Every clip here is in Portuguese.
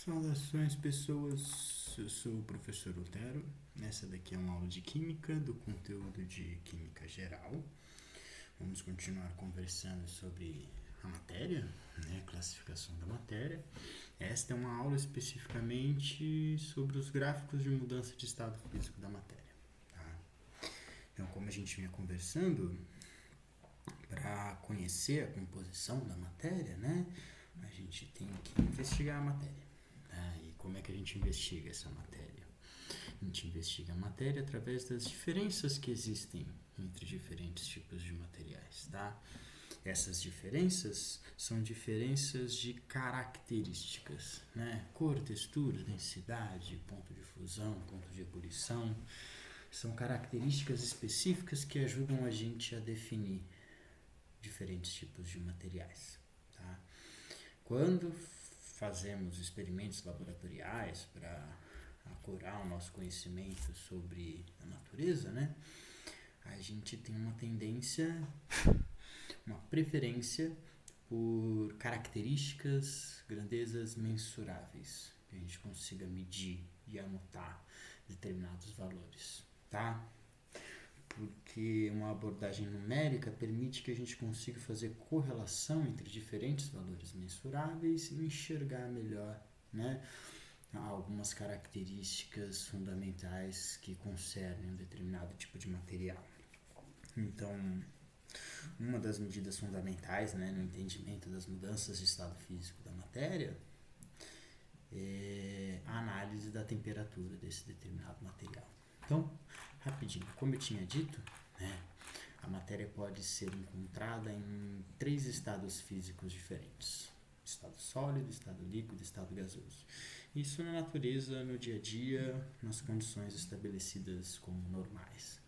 Saudações, pessoas. Eu sou o professor Otero. Essa daqui é uma aula de Química, do conteúdo de Química Geral. Vamos continuar conversando sobre a matéria, classificação da matéria. Esta é uma aula especificamente sobre os gráficos de mudança de estado físico da matéria. Tá? Então, como a gente vinha conversando, para conhecer a composição da matéria, a gente tem que investigar a matéria. E como é que a gente investiga essa matéria? A gente investiga a matéria através das diferenças que existem entre diferentes tipos de materiais, tá? Essas diferenças são diferenças de características, Cor, textura, densidade, ponto de fusão, ponto de ebulição. São características específicas que ajudam a gente a definir diferentes tipos de materiais, tá? Quando fazemos experimentos laboratoriais para apurar o nosso conhecimento sobre a natureza, a gente tem uma tendência, uma preferência por características, grandezas mensuráveis, que a gente consiga medir e anotar determinados valores, tá? Porque uma abordagem numérica permite que a gente consiga fazer correlação entre diferentes valores mensuráveis e enxergar melhor, algumas características fundamentais que concernem um determinado tipo de material. Então, uma das medidas fundamentais, no entendimento das mudanças de estado físico da matéria é a análise da temperatura desse determinado material. Então, rapidinho, como eu tinha dito, a matéria pode ser encontrada em 3 estados físicos diferentes: estado sólido, estado líquido, estado gasoso. Isso na natureza, no dia a dia, nas condições estabelecidas como normais,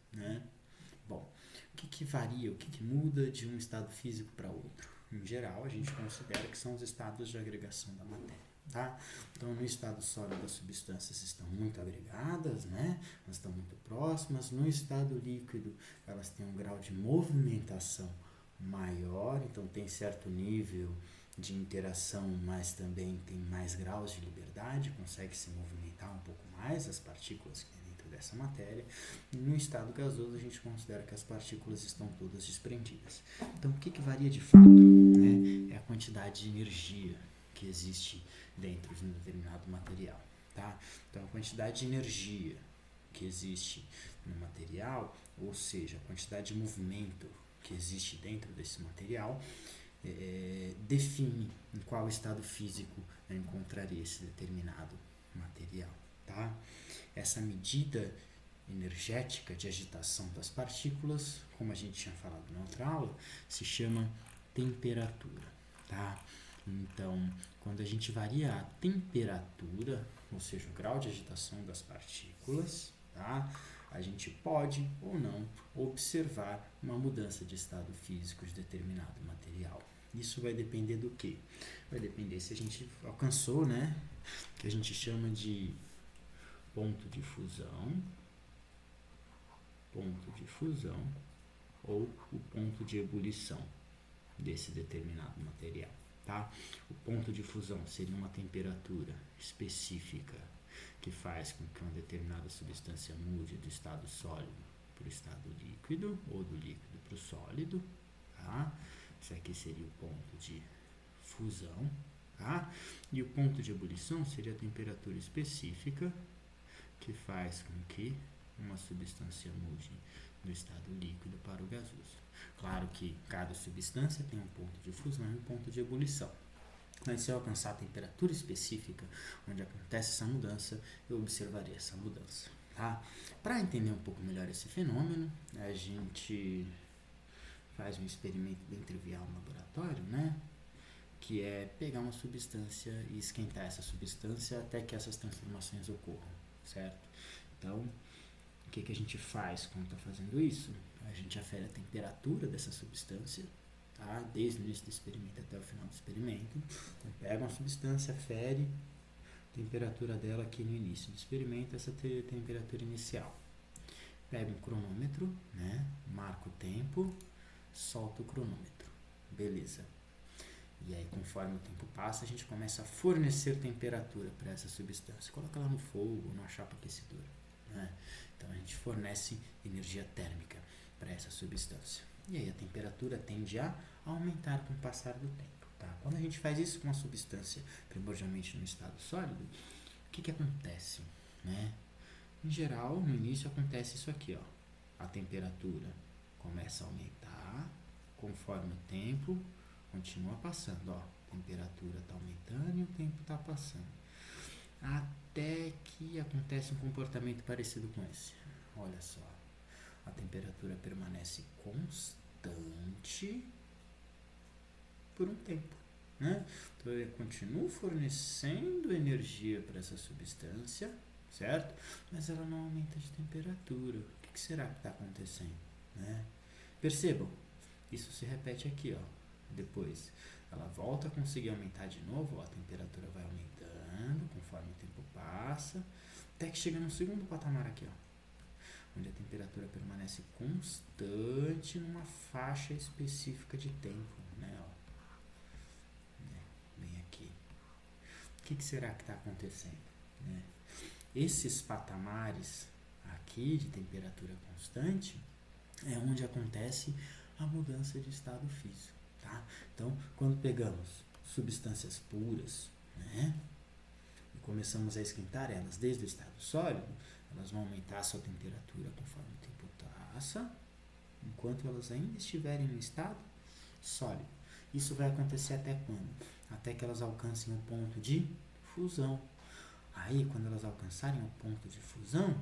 Bom, o que varia, o que muda de um estado físico para outro? Em geral, a gente considera que são os estados de agregação da matéria. Tá? Então, no estado sólido, as substâncias estão muito agregadas, elas estão muito próximas. No estado líquido, elas têm um grau de movimentação maior, então tem certo nível de interação, mas também tem mais graus de liberdade, consegue se movimentar um pouco mais as partículas que tem dentro dessa matéria. E no estado gasoso, a gente considera que as partículas estão todas desprendidas. Então, o que varia de fato? É a quantidade de energia que existe dentro de um determinado material, tá? Então, a quantidade de energia que existe no material, ou seja, a quantidade de movimento que existe dentro desse material, define em qual estado físico eu encontraria esse determinado material, tá? Essa medida energética de agitação das partículas, como a gente tinha falado na outra aula, se chama temperatura, tá? Então, quando a gente varia a temperatura, ou seja, o grau de agitação das partículas, tá? A gente pode ou não observar uma mudança de estado físico de determinado material. Isso vai depender do quê? Vai depender se a gente alcançou, que a gente chama de ponto de fusão ou o ponto de ebulição desse determinado material, tá? O ponto de fusão seria uma temperatura específica que faz com que uma determinada substância mude do estado sólido para o estado líquido ou do líquido para o sólido, tá? Isso aqui seria o ponto de fusão, tá? E o ponto de ebulição seria a temperatura específica que faz com que uma substância mude do estado líquido para o gasoso. Claro que cada substância tem um ponto de fusão e um ponto de ebulição. Mas se eu alcançar a temperatura específica onde acontece essa mudança, eu observaria essa mudança, tá? Para entender um pouco melhor esse fenômeno, a gente faz um experimento bem trivial no laboratório, que é pegar uma substância e esquentar essa substância até que essas transformações ocorram, certo? Então, o que a gente faz quando está fazendo isso? A gente afere a temperatura dessa substância, tá? Desde o início do experimento até o final do experimento. Então, pega uma substância, afere a temperatura dela aqui no início do experimento, essa temperatura inicial. Pega um cronômetro, marca o tempo, solta o cronômetro. Beleza. E aí, conforme o tempo passa, a gente começa a fornecer temperatura para essa substância. Coloca ela no fogo, numa chapa aquecedora, né? Então, a gente fornece energia térmica para essa substância. E aí, a temperatura tende a aumentar com o passar do tempo, tá? Quando a gente faz isso com uma substância primordialmente no estado sólido, o que acontece, né? Em geral, no início acontece isso aqui, ó. A temperatura começa a aumentar conforme o tempo continua passando, ó. A temperatura está aumentando e o tempo está passando. Até que acontece um comportamento parecido com esse. Olha só. A temperatura permanece constante por um tempo, né? Então eu continuo fornecendo energia para essa substância, certo? Mas ela não aumenta de temperatura. O que será que está acontecendo, né? Percebam, isso se repete aqui, ó. Depois ela volta a conseguir aumentar de novo, ó, a temperatura vai aumentando conforme o tempo passa, até que chega no segundo patamar aqui, ó, onde a temperatura permanece constante numa faixa específica de tempo, né, ó. Bem aqui. O que será que está acontecendo, né? Esses patamares aqui de temperatura constante é onde acontece a mudança de estado físico, tá? Então, quando pegamos substâncias puras, né, e começamos a esquentar elas desde o estado sólido, elas vão aumentar a sua temperatura conforme o tempo passa, enquanto elas ainda estiverem no estado sólido. Isso vai acontecer até quando? Até que elas alcancem o ponto de fusão. Aí, quando elas alcançarem o ponto de fusão,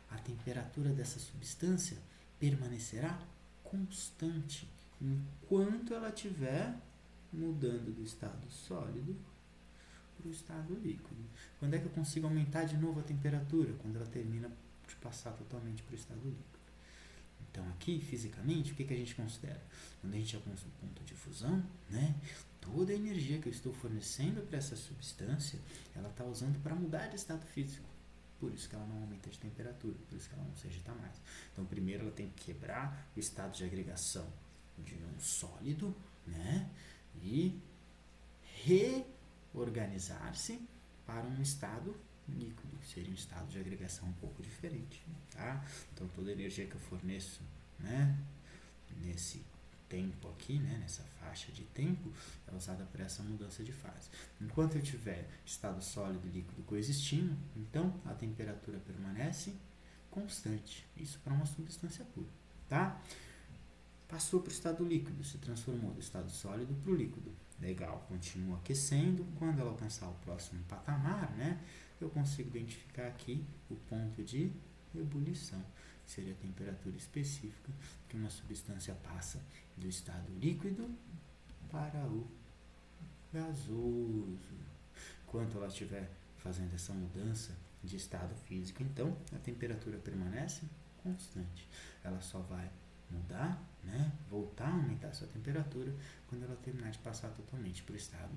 a temperatura dessa substância permanecerá constante enquanto ela estiver mudando do estado sólido para o estado líquido. Quando é que eu consigo aumentar de novo a temperatura? Quando ela termina de passar totalmente para o estado líquido. Então aqui, fisicamente, o que a gente considera? Quando a gente alcança o ponto de fusão, né, toda a energia que eu estou fornecendo para essa substância, ela está usando para mudar de estado físico. Por isso que ela não aumenta de temperatura, por isso que ela não se agita mais. Então, primeiro ela tem que quebrar o estado de agregação de um sólido, né, e reorganizar-se para um estado líquido, que seria um estado de agregação um pouco diferente, tá? Então, toda a energia que eu forneço, né, nesse tempo aqui, né, nessa faixa de tempo, é usada para essa mudança de fase. Enquanto eu tiver estado sólido e líquido coexistindo, então a temperatura permanece constante. Isso para uma substância pura, tá? Passou para o estado líquido, se transformou do estado sólido para o líquido. Legal, continua aquecendo. Quando ela alcançar o próximo patamar, né, eu consigo identificar aqui o ponto de ebulição, que seria a temperatura específica que uma substância passa do estado líquido para o gasoso. Enquanto ela estiver fazendo essa mudança de estado físico, então a temperatura permanece constante. Ela só vai mudar, né, voltar a aumentar a sua temperatura quando ela terminar de passar totalmente para o estado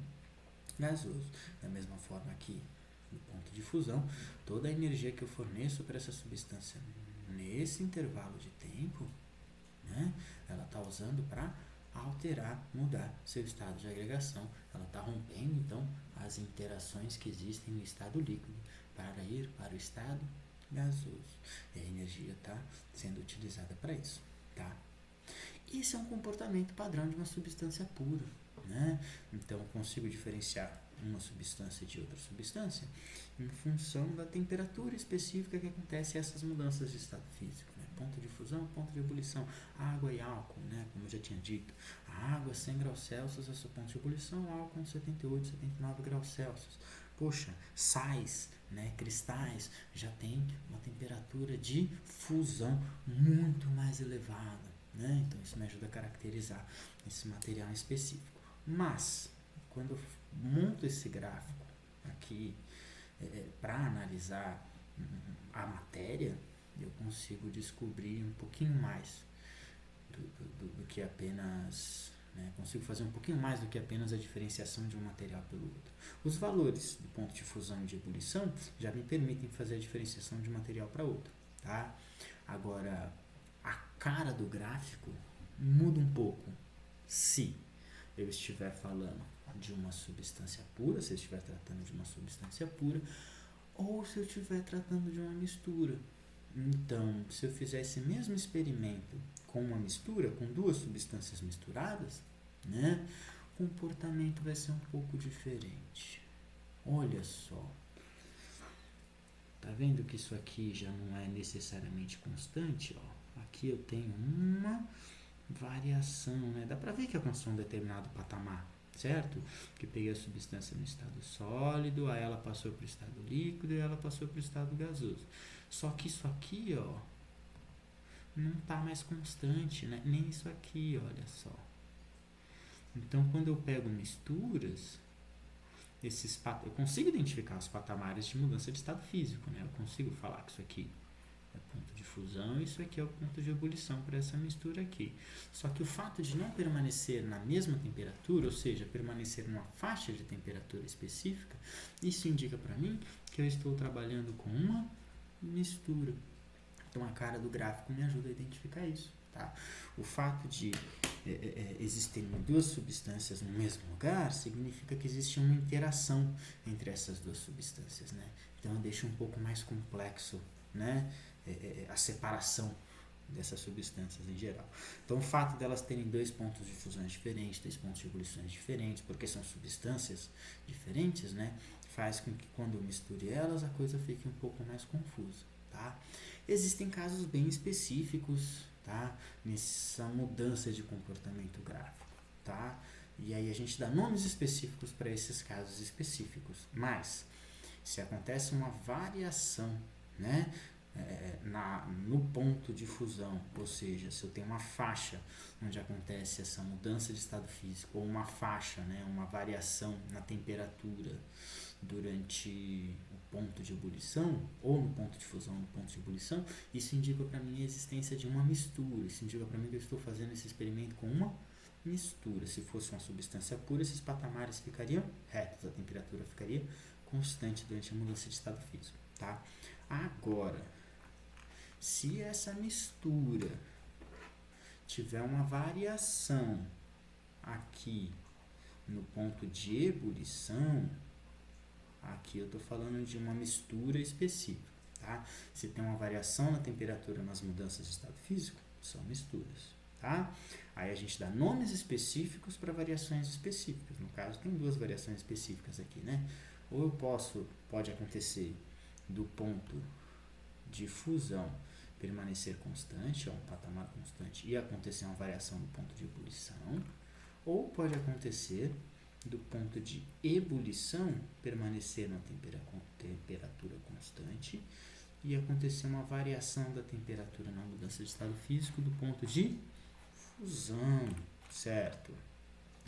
gasoso. Da mesma forma que no ponto de fusão, toda a energia que eu forneço para essa substância nesse intervalo de tempo, né, ela está usando para alterar, mudar seu estado de agregação. Ela está rompendo, então, as interações que existem no estado líquido para ir para o estado gasoso. E a energia está sendo utilizada para isso, tá? Esse é um comportamento padrão de uma substância pura, né? Então, eu consigo diferenciar uma substância de outra substância em função da temperatura específica que acontece essas mudanças de estado físico, né? Ponto de fusão, ponto de ebulição, água e álcool, né? Como eu já tinha dito, a água 100 graus Celsius é seu ponto de ebulição, o álcool 78, 79 graus Celsius. Poxa, sais, né, cristais já tem uma temperatura de fusão muito mais elevada, né? Então isso me ajuda a caracterizar esse material em específico. Mas quando eu monto esse gráfico aqui para analisar a matéria, eu consigo descobrir um pouquinho mais do que apenas, né, consigo fazer um pouquinho mais do que apenas a diferenciação de um material pelo outro. Os valores do ponto de fusão e de ebulição já me permitem fazer a diferenciação de um material para outro, tá? Agora, a cara do gráfico muda um pouco se eu estiver falando de uma substância pura, se eu estiver tratando de uma substância pura, ou se eu estiver tratando de uma mistura. Então, se eu fizer esse mesmo experimento com uma mistura, com duas substâncias misturadas, né, o comportamento vai ser um pouco diferente. Olha só. Tá vendo que isso aqui já não é necessariamente constante? Ó? Aqui eu tenho uma variação, né? Dá pra ver que alcançou um determinado patamar, certo? Que peguei a substância no estado sólido, aí ela passou para o estado líquido e ela passou para o estado gasoso. Só que isso aqui, ó, não tá mais constante, né? Nem isso aqui, olha só. Então, quando eu pego misturas, eu consigo identificar os patamares de mudança de estado físico, né? Eu consigo falar que isso aqui é ponto de fusão e isso aqui é o ponto de ebulição para essa mistura aqui. Só que o fato de não permanecer na mesma temperatura, ou seja, permanecer numa faixa de temperatura específica, isso indica para mim que eu estou trabalhando com uma mistura. Então a cara do gráfico me ajuda a identificar isso. Tá? O fato de existirem duas substâncias no mesmo lugar significa que existe uma interação entre essas duas substâncias, né? Então eu deixo um pouco mais complexo, né, a separação dessas substâncias em geral. Então o fato delas terem dois pontos de fusões diferentes, dois pontos de ebulições diferentes, porque são substâncias diferentes, né, faz com que quando eu misture elas a coisa fique um pouco mais confusa. Tá? Existem casos bem específicos, tá, nessa mudança de comportamento gráfico, tá? E aí a gente dá nomes específicos para esses casos específicos. Mas se acontece uma variação, né, no ponto de fusão, ou seja, se eu tenho uma faixa onde acontece essa mudança de estado físico, ou uma faixa, né, uma variação na temperatura durante o ponto de ebulição, ou no ponto de fusão, no ponto de ebulição, isso indica para mim a existência de uma mistura, isso indica para mim que eu estou fazendo esse experimento com uma mistura. Se fosse uma substância pura, esses patamares ficariam retos, a temperatura ficaria constante durante a mudança de estado físico, tá? Agora, se essa mistura tiver uma variação aqui no ponto de ebulição, aqui eu estou falando de uma mistura específica, tá? Se tem uma variação na temperatura nas mudanças de estado físico, são misturas, tá? Aí a gente dá nomes específicos para variações específicas. No caso, tem duas variações específicas aqui, né? Ou pode acontecer do ponto de fusão permanecer constante, um patamar constante, e acontecer uma variação no ponto de ebulição, ou pode acontecer do ponto de ebulição permanecer na temperatura constante e acontecer uma variação da temperatura na mudança de estado físico do ponto de fusão, certo?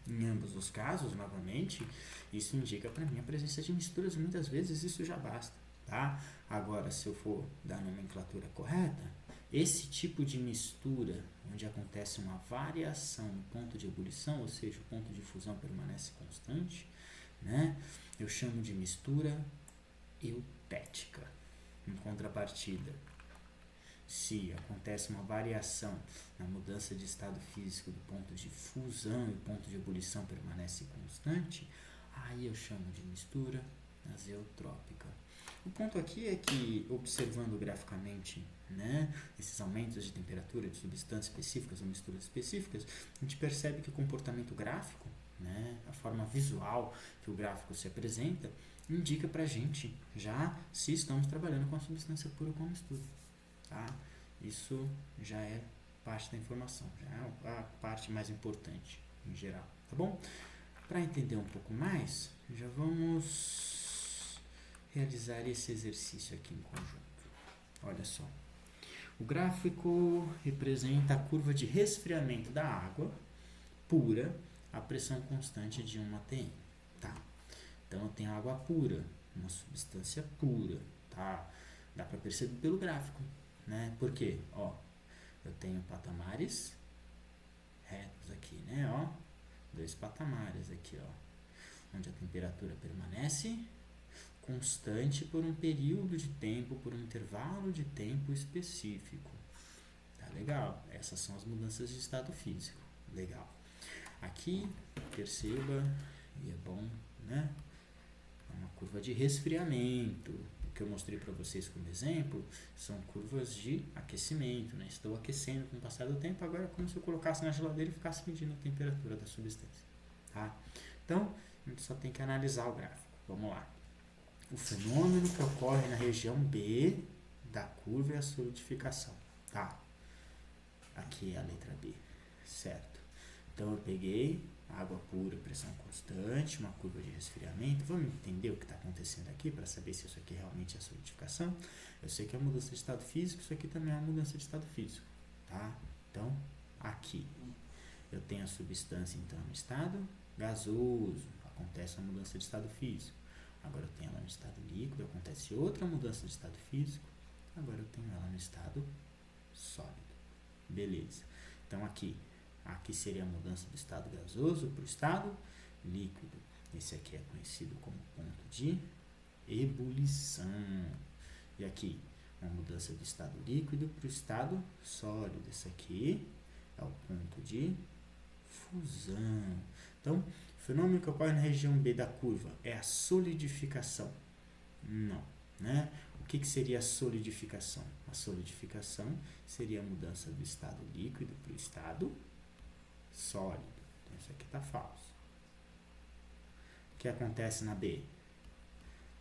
Em ambos os casos, novamente, isso indica para mim a presença de misturas, muitas vezes isso já basta, tá? Agora, se eu for dar a nomenclatura correta, esse tipo de mistura, onde acontece uma variação no ponto de ebulição, ou seja, o ponto de fusão permanece constante, né? Eu chamo de mistura eutética. Em contrapartida, se acontece uma variação na mudança de estado físico do ponto de fusão e o ponto de ebulição permanece constante, aí eu chamo de mistura azeotrópica. O ponto aqui é que, observando graficamente, né, esses aumentos de temperatura de substâncias específicas ou misturas específicas, a gente percebe que o comportamento gráfico, né, a forma visual que o gráfico se apresenta, indica pra gente já se estamos trabalhando com a substância pura ou com a mistura. Tá? Isso já é parte da informação, já é a parte mais importante em geral, tá bom? Para entender um pouco mais, já vamos realizar esse exercício aqui em conjunto. Olha só, o gráfico representa a curva de resfriamento da água pura a pressão constante de 1 atm, tá? Então eu tenho água pura, uma substância pura, tá? Dá para perceber pelo gráfico, né? Por quê? Ó, eu tenho patamares retos aqui, né? Ó, dois patamares aqui, ó, onde a temperatura permanece constante por um período de tempo, por um intervalo de tempo específico. Tá legal? Essas são as mudanças de estado físico. Legal. Aqui, perceba, e é bom, né? É uma curva de resfriamento. O que eu mostrei para vocês como exemplo são curvas de aquecimento, né? Estou aquecendo com o passar do tempo, agora é como se eu colocasse na geladeira e ficasse medindo a temperatura da substância, tá? Então, a gente só tem que analisar o gráfico. Vamos lá. O fenômeno que ocorre na região B da curva é a solidificação, tá? Aqui é a letra B, certo? Então, eu peguei água pura, pressão constante, uma curva de resfriamento. Vamos entender o que está acontecendo aqui para saber se isso aqui realmente é solidificação. Eu sei que é mudança de estado físico, isso aqui também é uma mudança de estado físico, tá? Então, aqui eu tenho a substância então no estado gasoso, acontece uma mudança de estado físico. Agora eu tenho ela no estado líquido, acontece outra mudança de estado físico. Agora eu tenho ela no estado sólido. Beleza. Então aqui seria a mudança do estado gasoso para o estado líquido. Esse aqui é conhecido como ponto de ebulição. E aqui, uma mudança do estado líquido para o estado sólido. Esse aqui é o ponto de fusão. Então, o fenômeno que ocorre na região B da curva é a solidificação. Não, né? O que seria a solidificação? A solidificação seria a mudança do estado líquido para o estado sólido. Então, isso aqui está falso. O que acontece na B?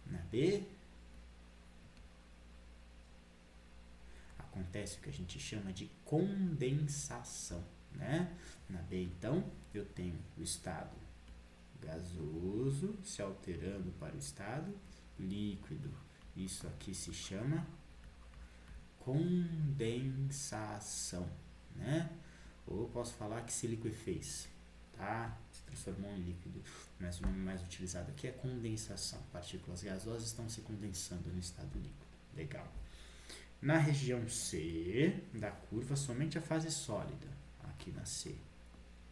Na B, acontece o que a gente chama de condensação, né? Na B, então, eu tenho o estado gasoso se alterando para o estado líquido. Isso aqui se chama condensação, né? Ou eu posso falar que se liquefez, tá? Se transformou em líquido. Mas o nome mais utilizado aqui é condensação. Partículas gasosas estão se condensando no estado líquido. Legal. Na região C da curva, somente a fase sólida. Aqui na C.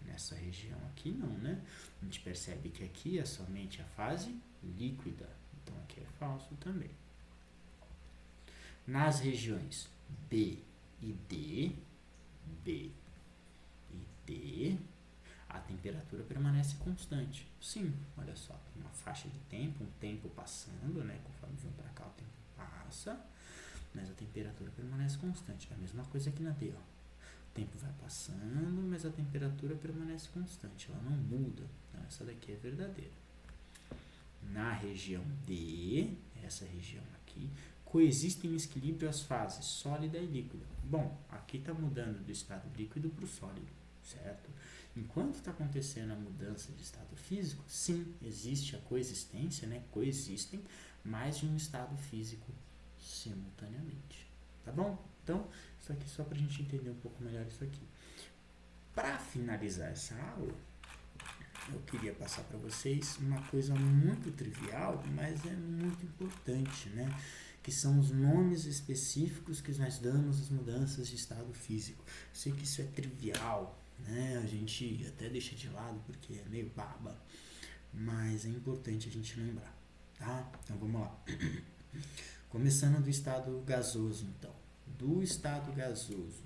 Nessa região aqui não, né? A gente percebe que aqui é somente a fase líquida. Então aqui é falso também. Nas regiões B e D, a temperatura permanece constante. Sim, olha só, tem uma faixa de tempo, um tempo passando, né? Conforme vem para cá, o tempo passa, mas a temperatura permanece constante. É a mesma coisa aqui na D, ó. O tempo vai passando, mas a temperatura permanece constante, ela não muda. Então, essa daqui é verdadeira. Na região D, essa região aqui, coexistem em equilíbrio as fases sólida e líquida. Bom, aqui está mudando do estado líquido para o sólido, certo? Enquanto está acontecendo a mudança de estado físico, sim, existe a coexistência, né? Coexistem mais de um estado físico simultaneamente. Tá bom? Então, isso aqui só para a gente entender um pouco melhor isso aqui. Para finalizar essa aula, eu queria passar para vocês uma coisa muito trivial, mas é muito importante, né? Que são os nomes específicos que nós damos às mudanças de estado físico. Eu sei que isso é trivial, né? A gente até deixa de lado porque é meio baba, mas é importante a gente lembrar, tá? Então vamos lá. Começando do estado gasoso, então. Do estado gasoso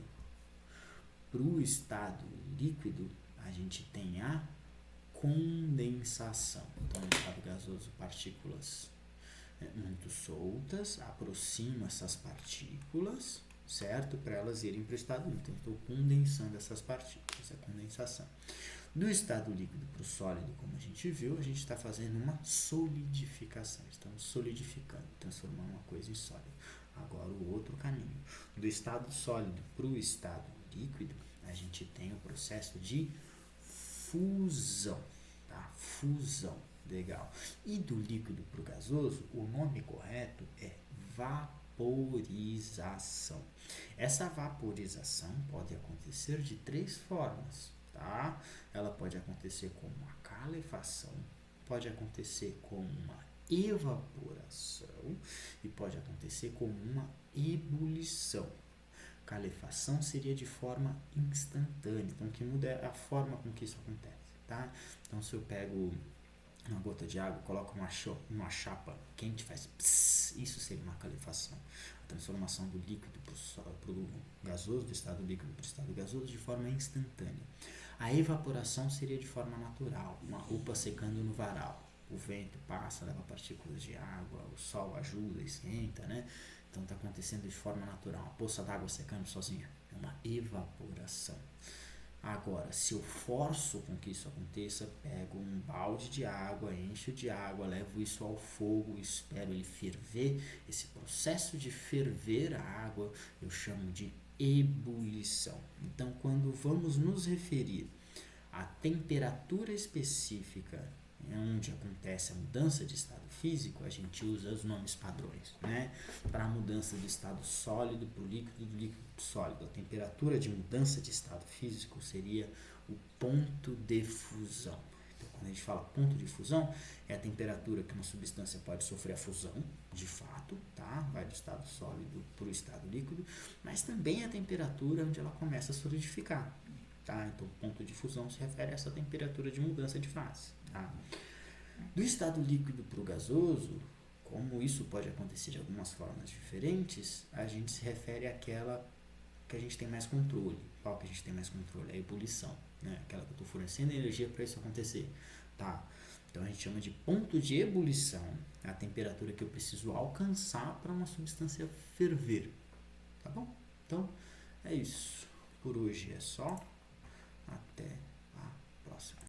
para o estado líquido, a gente tem a condensação. Então, no estado gasoso, partículas muito soltas, aproximo essas partículas, certo? Para elas irem para o estado líquido. Então, estou condensando essas partículas, é condensação. Do estado líquido para o sólido, como a gente viu, a gente está fazendo uma solidificação. Estamos solidificando, transformando uma coisa em sólido. Agora, o outro caminho. Do estado sólido para o estado líquido, a gente tem o processo de fusão, tá? Fusão, legal. E do líquido para o gasoso, o nome correto é vaporização. Essa vaporização pode acontecer de 3 formas, tá? Ela pode acontecer como uma calefação, pode acontecer como uma evaporação e pode acontecer como uma ebulição. Calefação seria de forma instantânea, então o que muda é a forma com que isso acontece, tá? Então se eu pego uma gota de água, coloca uma chapa quente, faz pss, isso seria uma calefação. A transformação do líquido para o gasoso, do estado líquido para o estado gasoso, de forma instantânea. A evaporação seria de forma natural, uma roupa secando no varal. O vento passa, leva partículas de água, o sol ajuda, esquenta, né? Então está acontecendo de forma natural. Uma poça d'água secando sozinha. É uma evaporação. Agora, se eu forço com que isso aconteça, pego um balde de água, encho de água, levo isso ao fogo, espero ele ferver. Esse processo de ferver a água eu chamo de ebulição. Então, quando vamos nos referir à temperatura específica onde acontece a mudança de estado físico, a gente usa os nomes padrões, né? Para a mudança do estado sólido para o líquido, do líquido para o sólido. A temperatura de mudança de estado físico seria o ponto de fusão. Então, quando a gente fala ponto de fusão, é a temperatura que uma substância pode sofrer a fusão, de fato, tá? Vai do estado sólido para o estado líquido, mas também é a temperatura onde ela começa a solidificar. Tá? Então, ponto de fusão se refere a essa temperatura de mudança de fase. Tá? Do estado líquido para o gasoso, como isso pode acontecer de algumas formas diferentes, a gente se refere àquela que a gente tem mais controle. Qual que a gente tem mais controle? É a ebulição, né? Aquela que eu estou fornecendo energia para isso acontecer. Tá? Então, a gente chama de ponto de ebulição a temperatura que eu preciso alcançar para uma substância ferver. Tá bom? Então, é isso. Por hoje é só. Até a próxima.